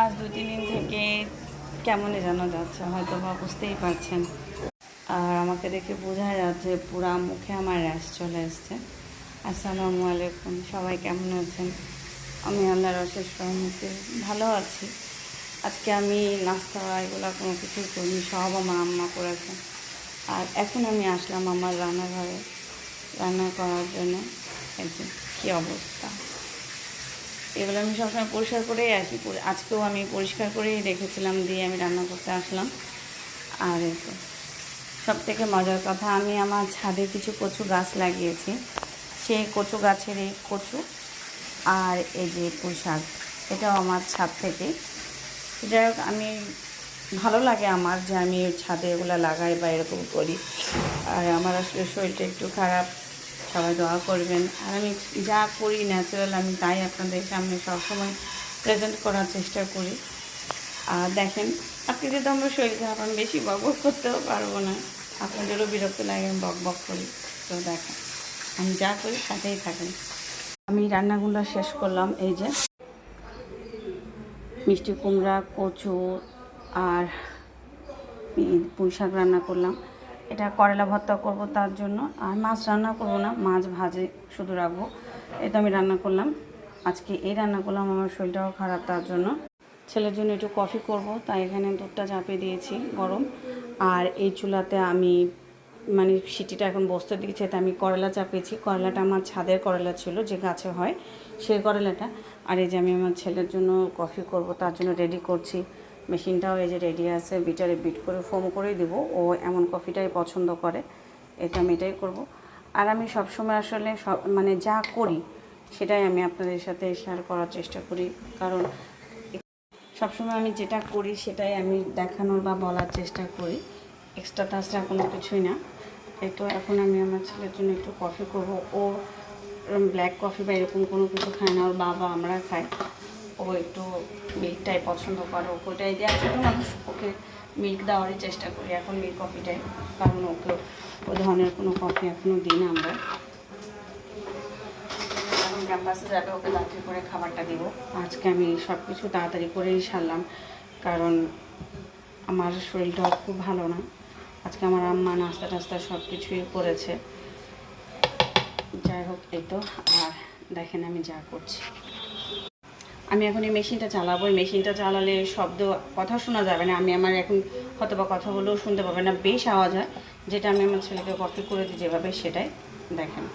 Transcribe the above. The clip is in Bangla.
আজ 2-3 দিন থেকে কেমনই যেন যাচ্ছে, হয়তো বা বুঝতেই পারছেন। আর আমাকে দেখে বোঝা যাচ্ছে পুরা মুখে আমার র্যাশ চলে এসছে। আসসালামু আলাইকুম, সবাই কেমন আছেন? আমি আল্লাহর অশেষ রহমতে ভালো আছি। আজকে আমি নাস্তা এগুলো কোনো কিছুই করিনি, সব আমার আম্মা করেছে। আর এখন আমি আসলাম আমার রান্নাঘরে রান্না করার জন্য। এই যে কী অবস্থা, এগুলো আমি সবসময় পরিষ্কার করেই আসি, আজকেও আমি পরিষ্কার করেই রেখেছিলাম, দিয়ে আমি রান্না করতে আসলাম। আর এই তো সব থেকে মজার কথা, আমি আমার ছাদে কিছু কচু গাছ লাগিয়েছি, সেই কচু গাছের এই কচু আর এই যে পুঁই শাক, এটাও আমার ছাদ থেকে। যাই হোক, আমি ভালো লাগে আমার যে আমি ছাদে এগুলো লাগাই বা এরকম করি। আর আমার আসলে শরীরটা একটু খারাপ, সবাই দোয়া করবেন। আর আমি যা করি ন্যাচারাল, আমি তাই আপনাদের সামনে সবসময় প্রেজেন্ট করার চেষ্টা করি। আর দেখেন, আজকে যেহেতু আমরা শরীর খারাপ, আমি বেশি বক বক করতেও পারবো না, আপনাদেরও বিরক্ত লাগে আমি বক বক করি। তো দেখেন, আমি যা করি সাথেই থাকেন। আমি রান্নাগুলো শেষ করলাম। এই যে মিষ্টি কুমড়া, কচু আর পুঁই শাক রান্না করলাম। এটা করলা ভর্তা করব তার জন্য। আর মাছ রান্না করব না, মাছ ভাজে শুধু রাখবো। এটা আমি রান্না করলাম, আজকে এই রান্না করলাম। আমার শরীরটাও খারাপ, তার জন্য ছেলের জন্য একটু কফি করব, তাই এখানে দুধটা চাপিয়ে দিয়েছি গরম। আর এই চুলাতে আমি মানে সিটিটা এখন বসতে দিয়েছে, তাই আমি করলা চাপিয়েছি। করলাটা আমার ছাদের করলা ছিল, যে গাছে হয় সেই করলাটা। আর এই যে আমি আমার ছেলের জন্য কফি করব, তার জন্য রেডি করছি। মেশিনটাও এই যে রেডি আছে, বিটারে বিট করে ফোম করেই দেবো। ও এমন কফিটাই পছন্দ করে, এটা আমি এটাই করবো। আর আমি সবসময় আসলে মানে যা করি সেটাই আমি আপনাদের সাথে শেয়ার করার চেষ্টা করি, কারণ সবসময় আমি যেটা করি সেটাই আমি দেখানোর বা বলার চেষ্টা করি, এক্সট্রা তাছাড়া কোনো কিছুই না। এই তো এখন আমি আমার ছেলের জন্য একটু কফি করব। ও ব্ল্যাক কফি বা এরকম কোনো কিছু খায় না, ওর বাবা আমরা খাই। ও একটু মিল্কটাই পছন্দ করে, ওকে ওটাই দিয়ে ছোটো মানুষ, ওকে মিল্ক দেওয়ারই চেষ্টা করি এখন, মিল্ক কফিটাই। কারণ ওকে ওই ধরনের কোনো কফি এখনও দিই না আমরা। এখন ক্যাম্পাসে যাবে, ওকে তাড়াতাড়ি করে খাবারটা দিব। আজকে আমি সব কিছু তাড়াতাড়ি করেই সারলাম, কারণ আমার শরীরটাও খুব ভালো না। আজকে আমার আম্মা নাস্তা টাস্তা সব কিছুই করেছে। যাই হোক, এই তো। আর দেখেন আমি যা করছি, আমি এখন এই মেশিনটা চালাবো। এই মেশিনটা চালালে শব্দ কথা শোনা যাবে না, আমি আমার এখন হয়তো বা কথা বলেও শুনতে পাবে না, বেশ আওয়াজ হয়। যেটা আমি আমার ছেলেকে কফি করে দিই যেভাবে, সেটাই দেখেন।